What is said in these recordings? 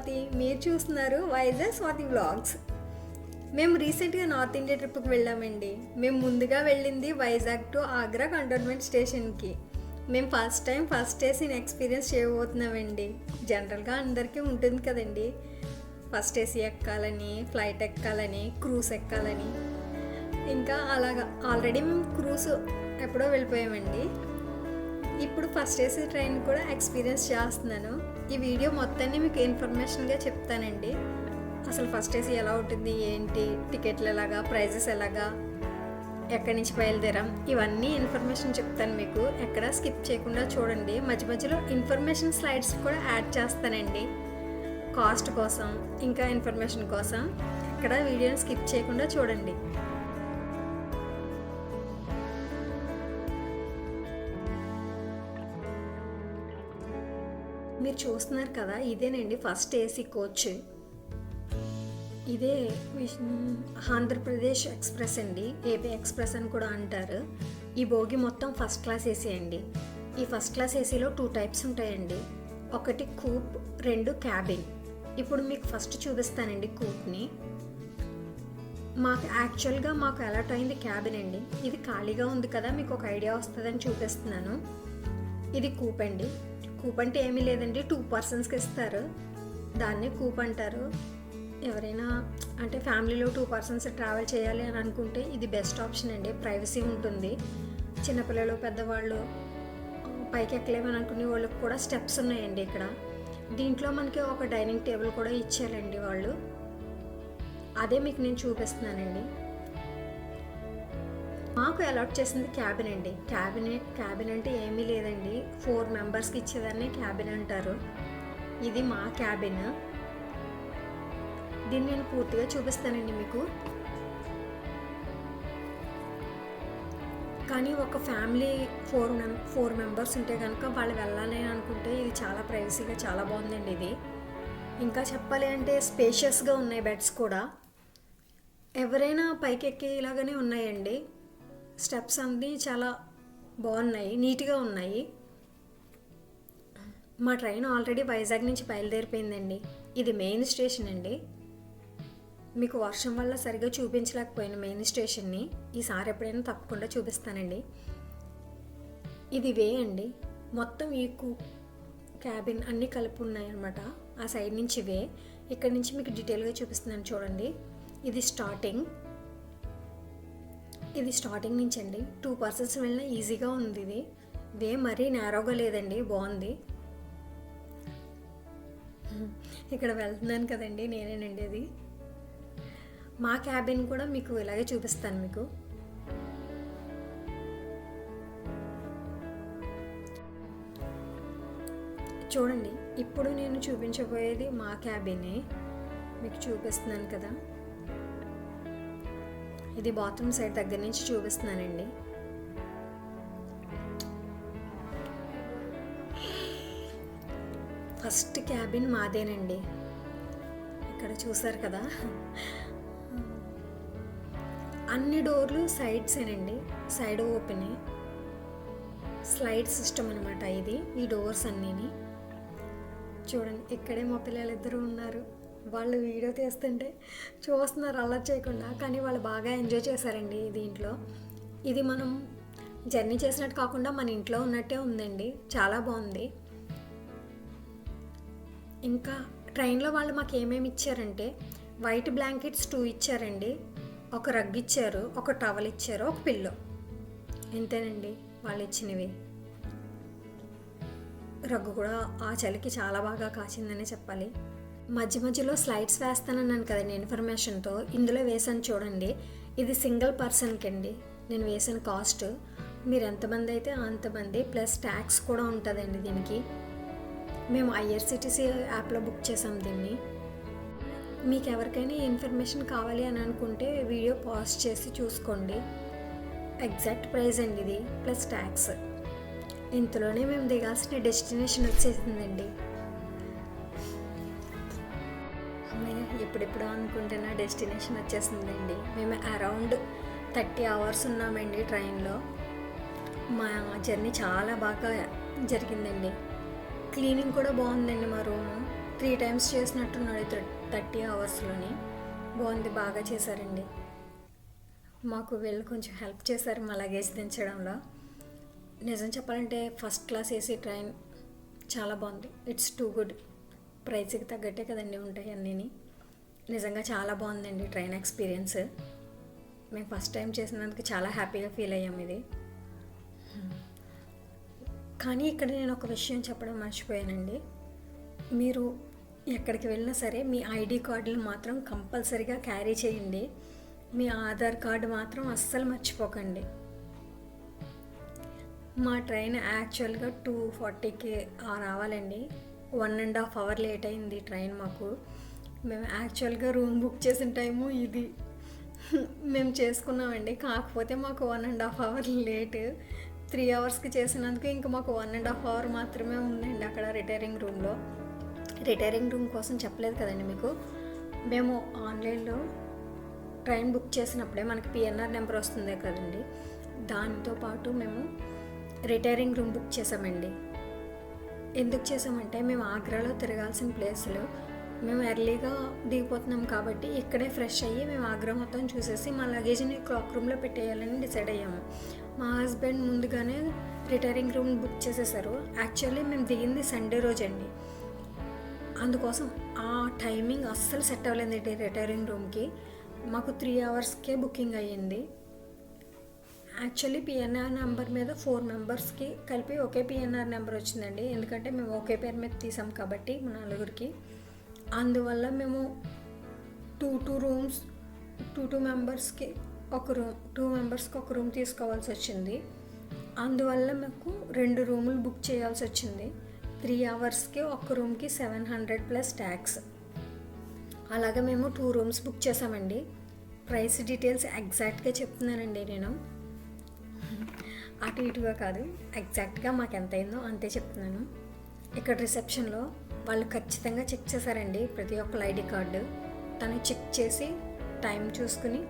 స్వాతి. మీరు చూస్తున్నారు వైజాగ్ స్వాతి వ్లాగ్స్. మేము రీసెంట్గా నార్త్ ఇండియా ట్రిప్కి వెళ్ళామండి. మేము ముందుగా వెళ్ళింది వైజాగ్ టు ఆగ్రా కంటోన్మెంట్ స్టేషన్కి. మేము ఫస్ట్ టైం ఫస్ట్ ఏసీని ఎక్స్పీరియన్స్ చేయబోతున్నామండి. జనరల్గా అందరికీ ఉంటుంది కదండి, ఫస్ట్ ఏసీ ఎక్కాలని, ఫ్లైట్ ఎక్కాలని, క్రూజ్ ఎక్కాలని. ఇంకా అలాగా ఆల్రెడీ మేము క్రూజ్ ఎప్పుడో వెళ్ళిపోయామండి. ఇప్పుడు ఫస్ట్ ఏసీ ట్రైన్ కూడా ఎక్స్పీరియన్స్ చేస్తున్నాను. ఈ వీడియో మొత్తాన్ని మీకు ఇన్ఫర్మేషన్గా చెప్తానండి. అసలు ఫస్ట్ ఏసీ ఎలా ఉంటుంది, ఏంటి, టికెట్లు ఎలాగా, ప్రైజెస్ ఎలాగా, ఎక్కడి నుంచి బయలుదేరాం, ఇవన్నీ ఇన్ఫర్మేషన్ చెప్తాను మీకు. ఎక్కడ స్కిప్ చేయకుండా చూడండి. మధ్య మధ్యలో ఇన్ఫర్మేషన్ స్లైడ్స్ కూడా యాడ్ చేస్తానండి, కాస్ట్ కోసం ఇంకా ఇన్ఫర్మేషన్ కోసం. ఎక్కడ వీడియోని స్కిప్ చేయకుండా చూడండి. మీరు చూస్తున్నారు కదా, ఇదేనండి ఫస్ట్ ఏసీ కోచ్. ఇదే ఆంధ్రప్రదేశ్ ఎక్స్ప్రెస్ అండి, ఏపీ ఎక్స్ప్రెస్ అని కూడా అంటారు. ఈ బోగి మొత్తం ఫస్ట్ క్లాస్ ఏసీ అండి. ఈ ఫస్ట్ క్లాస్ ఏసీలో 2 టైప్స్ ఉంటాయండి. ఒకటి కూప్, 2 క్యాబిన్. ఇప్పుడు మీకు ఫస్ట్ చూపిస్తానండి కూప్ని. మాకు అలర్ట్ అయింది క్యాబిన్ అండి. ఇది ఖాళీగా ఉంది కదా, మీకు ఒక ఐడియా వస్తుందని చూపిస్తున్నాను. ఇది కూప్ అండి. కూప్ అంటే ఏమీ లేదండి, 2 పర్సన్స్కి ఇస్తారు, దాన్నే కూప్ అంటారు. ఎవరైనా అంటే ఫ్యామిలీలో 2 పర్సన్స్ ట్రావెల్ చేయాలి అని అనుకుంటే ఇది బెస్ట్ ఆప్షన్ అండి. ప్రైవసీ ఉంటుంది. చిన్నపిల్లలు, పెద్దవాళ్ళు, పైకి ఎక్కలేమని అనుకునే వాళ్ళకి కూడా స్టెప్స్ ఉన్నాయండి ఇక్కడ. దీంట్లో మనకి ఒక డైనింగ్ టేబుల్ కూడా ఇచ్చారండి వాళ్ళు. అదే మీకు నేను చూపిస్తున్నానండి. మాకు అలాట్ చేసింది క్యాబిన్ అండి. క్యాబిన్ అంటే ఏమీ లేదండి, 4 మెంబర్స్కి ఇచ్చేదాన్ని క్యాబిన్ అంటారు. ఇది మా క్యాబిన్. దీన్ని నేను పూర్తిగా చూపిస్తానండి మీకు. కానీ ఒక ఫ్యామిలీ 4 మెంబర్స్ ఉంటే కనుక వాళ్ళు వెళ్ళాలి అనుకుంటే ఇది చాలా ప్రైవసీగా చాలా బాగుందండి ఇది. ఇంకా చెప్పాలి అంటే స్పేషియస్గా ఉన్నాయి బెడ్స్ కూడా. ఎవరైనా పైకి ఎక్కేలాగానే ఉన్నాయండి. స్టెప్స్ అన్నీ చాలా బాగున్నాయి, నీట్గా ఉన్నాయి. మా ట్రైన్ ఆల్రెడీ వైజాగ్ నుంచి బయలుదేరిపోయిందండి. ఇది మెయిన్ స్టేషన్ అండి. మీకు వర్షం వల్ల సరిగా చూపించలేకపోయాను మెయిన్ స్టేషన్ని. ఈసారి ఎప్పుడైనా తప్పకుండా చూపిస్తానండి. ఇది వే అండి. మొత్తం ఈ క్యాబిన్ అన్నీ కలిపి ఉన్నాయన్నమాట. ఆ సైడ్ నుంచి వే. ఇక్కడ నుంచి మీకు డీటెయిల్గా చూపిస్తున్నాను చూడండి. ఇది స్టార్టింగ్ నుంచి అండి. 2 పర్సన్స్ వెళ్ళినా ఈజీగా ఉంది. ఇది వే మరీ నేరోగా లేదండి, బాగుంది. ఇక్కడ వెళ్తున్నాను కదండి, నేనేనండి అది. మా క్యాబిన్ కూడా మీకు ఇలాగే చూపిస్తాను మీకు. చూడండి, ఇప్పుడు నేను చూపించబోయేది మా క్యాబినే. మీకు చూపిస్తున్నాను కదా, ఇది బాత్రూమ్ సైడ్ దగ్గర నుంచి చూపిస్తున్నానండి. ఫస్ట్ క్యాబిన్ మాదేనండి. ఇక్కడ చూసారు కదా, అన్ని డోర్లు సైడ్సేనండి, సైడ్ ఓపెన్. స్లైడ్ సిస్టమ్ అనమాట ఇది, ఈ డోర్స్ అన్నీని. చూడండి, ఇక్కడే మా పిల్లలు 2 ఉన్నారు. వాళ్ళు వీడియో తీస్తుంటే చూస్తున్నారు అల్లరి చేయకుండా, కానీ వాళ్ళు బాగా ఎంజాయ్ చేశారండి దీంట్లో. ఇది మనం జర్నీ చేసినట్టు కాకుండా మన ఇంట్లో ఉన్నట్టే ఉందండి, చాలా బాగుంది. ఇంకా ట్రైన్లో వాళ్ళు మాకు ఏమేమి ఇచ్చారంటే, వైట్ బ్లాంకెట్స్ 2 ఇచ్చారండి, ఒక రగ్ ఇచ్చారు, ఒక టవల్ ఇచ్చారు, ఒక పిల్లో. ఇంతేనండి వాళ్ళు ఇచ్చినవి. రగ్గు కూడా ఆ చలికి చాలా బాగా కాచిందనే చెప్పాలి. మధ్య మధ్యలో స్లైడ్స్ వేస్తానన్నాను కదండి ఇన్ఫర్మేషన్తో, ఇందులో వేసాను చూడండి. ఇది సింగిల్ పర్సన్కి అండి నేను వేసిన కాస్ట్. మీరు ఎంతమంది అయితే అంతమంది, ప్లస్ ట్యాక్స్ కూడా ఉంటుందండి దీనికి. మేము ఐఆర్సిటీసీ యాప్లో బుక్ చేసాం దీన్ని. మీకు ఎవరికైనా ఇన్ఫర్మేషన్ కావాలి అని అనుకుంటే వీడియో పాజ్ చేసి చూసుకోండి. ఎగ్జాక్ట్ ప్రైస్ అండి ఇది, ప్లస్ ట్యాక్స్. ఇంతలోనే మేము దిగాల్సిన డెస్టినేషన్ వచ్చేసిందండి. ఎప్పుడెప్పుడు అనుకుంటున్న డెస్టినేషన్ వచ్చేసిందండి. మేము అరౌండ్ 30 అవర్స్ ఉన్నామండి ట్రైన్లో. మా జర్నీ చాలా బాగా జరిగిందండి. క్లీనింగ్ కూడా బాగుందండి. మా రూము 3 టైమ్స్ చేసినట్టున్నాడు 30 అవర్స్లోని. బాగుంది, బాగా చేశారండి. మాకు వెళ్ళి కొంచెం హెల్ప్ చేశారు మా లగేజ్ దించడంలో. నిజం చెప్పాలంటే ఫస్ట్ క్లాస్ ఏసీ ట్రైన్ చాలా బాగుంది. It's too good. ప్రైస్కి తగ్గట్టే కదండి ఉంటాయి అన్నీ. నిజంగా చాలా బాగుందండి ట్రైన్ ఎక్స్పీరియన్స్. మేము ఫస్ట్ టైం చేసినందుకు చాలా హ్యాపీగా ఫీల్ అయ్యాం ఇది. కానీ ఇక్కడ నేను ఒక విషయం చెప్పడం మర్చిపోయానండి. మీరు ఎక్కడికి వెళ్ళినా సరే మీ ఐడి కార్డులు మాత్రం కంపల్సరీగా క్యారీ చేయండి. మీ ఆధార్ కార్డు మాత్రం అస్సలు మర్చిపోకండి. మా ట్రైన్ యాక్చువల్గా 2:40కి రావాలండి. 1.5 అవర్ లేట్ అయింది ట్రైన్ మాకు. మేము యాక్చువల్గా రూమ్ బుక్ చేసిన టైము ఇది మేము చేసుకున్నామండి. కాకపోతే మాకు 1.5 అవర్ లేట్. 3 అవర్స్కి చేసినందుకు ఇంకా మాకు 1.5 అవర్ మాత్రమే ఉందండి అక్కడ రిటైరింగ్ రూమ్లో. రిటైరింగ్ రూమ్ కోసం చెప్పలేదు కదండి మీకు. మేము ఆన్లైన్లో ట్రైన్ బుక్ చేసినప్పుడే మనకి పిఎన్ఆర్ నెంబర్ వస్తుంది కదండి, దాంతో పాటు మేము రిటైరింగ్ రూమ్ బుక్ చేసామండి. ఎందుకు చేసామంటే మేము ఆగ్రాలో తిరగాల్సిన ప్లేస్లో మేము ఎర్లీగా దిగిపోతున్నాం కాబట్టి ఇక్కడే ఫ్రెష్ అయ్యి మేము ఆగ్రా మొత్తం చూసేసి మా లగేజ్ని క్లాక్ రూమ్లో పెట్టేయాలని డిసైడ్ అయ్యాము. మా హస్బెండ్ ముందుగానే రిటైరింగ్ రూమ్ బుక్ చేసేసారు. యాక్చువల్లీ మేము దిగింది సండే రోజు అండి. అందుకోసం ఆ టైమింగ్ అస్సలు సెట్ అవ్వలేదండి రిటైరింగ్ రూమ్కి. మాకు 3 అవర్స్కే బుకింగ్ అయ్యింది. యాక్చువల్లీ పిఎన్ఆర్ నెంబర్ మీద 4 మెంబర్స్కి కలిపి ఒకే పిఎన్ఆర్ నెంబర్ వచ్చిందండి. ఎందుకంటే మేము ఒకే పేరు మీద తీసాం కాబట్టి మా నలుగురికి. అందువల్ల మేము 2 రూమ్స్ 2 మెంబర్స్కి ఒక రూమ్ 2 మెంబర్స్కి ఒక రూమ్ తీసుకోవాల్సి వచ్చింది. అందువల్ల మాకు 2 రూములు బుక్ చేయాల్సి వచ్చింది. 3 అవర్స్కి ఒక రూమ్కి 700 ప్లస్ ట్యాక్స్. అలాగే మేము 2 రూమ్స్ బుక్ చేసామండి. ప్రైస్ డీటెయిల్స్ ఎగ్జాక్ట్గా చెప్తున్నానండి నేను, అటు ఇటుగా కాదు. ఎగ్జాక్ట్గా మాకు ఎంత అయిందో అంతే చెప్తున్నాను. ఇక్కడ రిసెప్షన్లో వాళ్ళు ఖచ్చితంగా చెక్ చేశారండి ప్రతి ఒక్కళ్ళ ఐడి కార్డు. తను చెక్ చేసి టైం చూసుకుని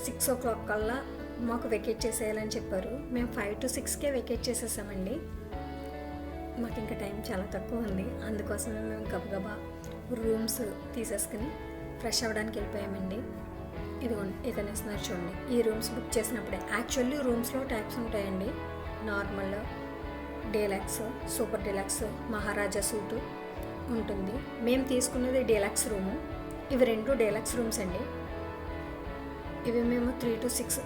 6 o'clock కల్లా మాకు వెకేట్ చేసేయాలని చెప్పారు. మేము 5 to 6కే వెకేట్ చేసేసామండి. మాకు ఇంకా టైం చాలా తక్కువ ఉంది. అందుకోసమే మేము గబగబా రూమ్స్ తీసేసుకుని ఫ్రెష్ అవ్వడానికి వెళ్ళిపోయామండి. ఇదిగోండి ఇతను ఇస్తున్నారు చూడండి. ఈ రూమ్స్ బుక్ చేసినప్పుడే యాక్చువల్లీ రూమ్స్లో టైప్స్ ఉంటాయండి. నార్మల్, డీలక్స్, సూపర్ డీలక్స్, మహారాజా సూటు ఉంటుంది. మేము తీసుకున్నది డీలక్స్ రూము. ఇవి 2 డీలక్స్ రూమ్స్ అండి. ఇవి మేము 3 to 6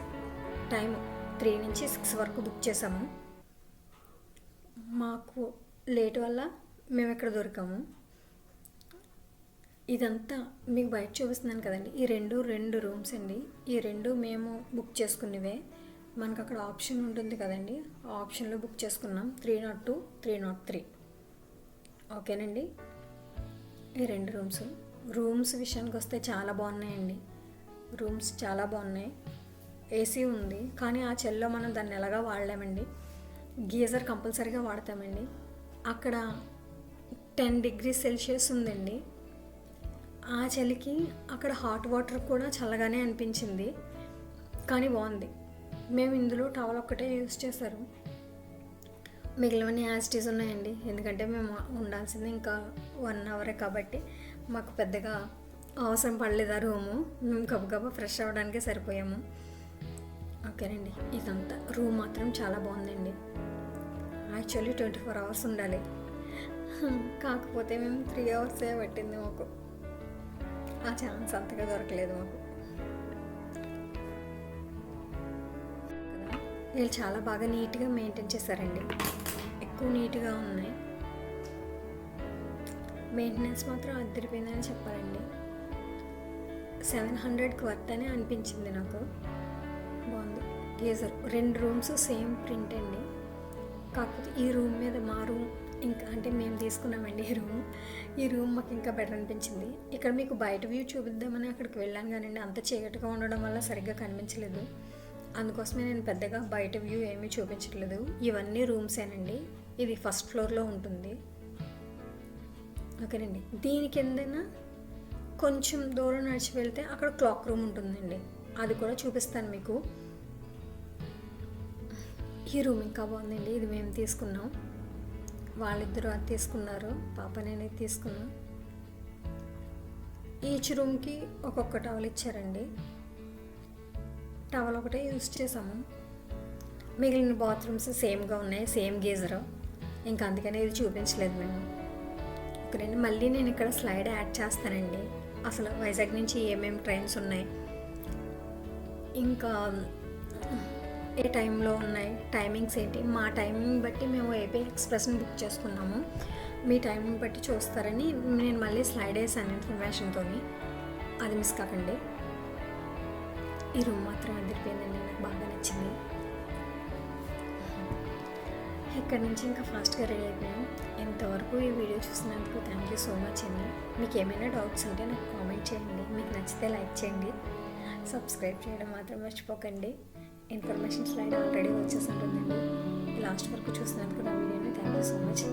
టైం 3 నుంచి 6 వరకు బుక్ చేసాము. మాకు లేట్ వల్ల మేము ఇక్కడ దొరికాము. ఇదంతా మీకు బయట చూపిస్తున్నాను కదండి. ఈ 2 రూమ్స్ అండి. ఈ 2 మేము బుక్ చేసుకున్నవే. మనకు అక్కడ ఆప్షన్ ఉంటుంది కదండి, ఆ ఆప్షన్లో బుక్ చేసుకున్నాం. 302, 303. ఓకేనండి. ఈ 2 రూమ్స్ విషయానికి వస్తే చాలా బాగున్నాయండి. రూమ్స్ చాలా బాగున్నాయి. ఏసీ ఉంది, కానీ ఆ చలిలో మనం దాన్ని ఎలాగా వాడలేమండి. గీజర్ కంపల్సరీగా వాడతామండి. అక్కడ 10 degrees Celsius ఉందండి. ఆ చలికి అక్కడ హాట్ వాటర్ కూడా చల్లగానే అనిపించింది, కానీ బాగుంది. మేము ఇందులో టవల్ ఒక్కటే యూజ్ చేశారు. మిగిలినవన్నీ యాజ్ ఇట్ ఈజ్ ఉన్నాయండి. ఎందుకంటే మేము ఉండాల్సింది ఇంకా 1 అవరే కాబట్టి మాకు పెద్దగా అవసరం పడలేదు ఆ రూము. మేము గబగబా ఫ్రెష్ అవ్వడానికే సరిపోయాము. ఓకేనండి. ఇదంతా రూమ్ మాత్రం చాలా బాగుందండి. యాక్చువల్లీ 24 hours ఉండాలి, కాకపోతే మేము 3 hours పట్టింది మాకు. ఆ ఛాన్స్ అంతగా దొరకలేదు మాకు. వీళ్ళు చాలా బాగా నీట్గా మెయింటైన్ చేశారండి. ఎక్కువ నీట్గా ఉన్నాయి. మెయింటెనెన్స్ మాత్రం అద్దరిపోయిందని చెప్పాలండి. 700కి వర్త్ అని అనిపించింది నాకు. బాగుంది. గీజర్ 2 రూమ్స్ సేమ్ ప్రింట్ అండి. కాకపోతే ఈ రూమ్ మీద మా రూమ్ ఇంకా అంటే మేము తీసుకున్నామండి ఈ రూమ్ మాకు ఇంకా బెటర్ అనిపించింది. ఇక్కడ మీకు బయట వ్యూ చూపిద్దామని అక్కడికి వెళ్ళాను కానండి, అంత చీకటిగా ఉండడం వల్ల సరిగ్గా కనిపించలేదు. అందుకోసమే నేను పెద్దగా బయట వ్యూ ఏమీ చూపించట్లేదు. ఇవన్నీ రూమ్సేనండి. ఇది ఫస్ట్ ఫ్లోర్లో ఉంటుంది. ఓకేనండి. దీని కిందన కొంచెం దూరం నడిచి వెళ్తే అక్కడ క్లాక్ రూమ్ ఉంటుందండి. అది కూడా చూపిస్తాను మీకు. ఈ రూమ్ ఇంకా బాగుందండి. ఇది మేము తీసుకున్నాం. వాళ్ళిద్దరూ అది తీసుకున్నారు, పాప నేను తీసుకున్నాం. ఈచ్ రూమ్కి ఒక్కొక్క టవల్ ఇచ్చారండి. టవల్ ఒకటే యూజ్ చేసాము. మిగిలిన బాత్రూమ్స్ సేమ్గా ఉన్నాయి, సేమ్ గీజరు. ఇంకా అందుకనే ఇది చూపించలేదు మేము. ఒకరండి మళ్ళీ నేను ఇక్కడ స్లైడ్ యాడ్ చేస్తానండి. అసలు వైజాగ్ నుంచి ఏమేమి ట్రైన్స్ ఉన్నాయి, ఇంకా ఏ టైంలో ఉన్నాయి, టైమింగ్స్ ఏంటి. మా టైమింగ్ బట్టి మేము ఏపీ ఎక్స్ప్రెస్ని బుక్ చేసుకున్నాము. మీ టైమింగ్ బట్టి చూస్తారని నేను మళ్ళీ స్లైడ్ వేసాను ఇన్ఫర్మేషన్తో. అది మిస్ కాకండి. ఈ రూమ్ మాత్రం అదిరిపోయిందండి, నాకు బాగా నచ్చింది. ఇక్కడ నుంచి ఇంకా ఫాస్ట్గా రెడీ అయిపోయాం. ఇంతవరకు ఈ వీడియో చూసినందుకు థ్యాంక్ యూ సో మచ్ అండి. మీకు ఏమైనా డౌట్స్ ఉంటే నాకు కామెంట్ చేయండి. మీకు నచ్చితే లైక్ చేయండి, సబ్స్క్రైబ్ చేయడం మాత్రం మర్చిపోకండి. ఇన్ఫర్మేషన్ స్లైడ్ ఆల్రెడీ వచ్చేసి ఉంటుందండి. లాస్ట్ వరకు చూసినందుకు నా వీడియోని థ్యాంక్ యూ సో మచ్.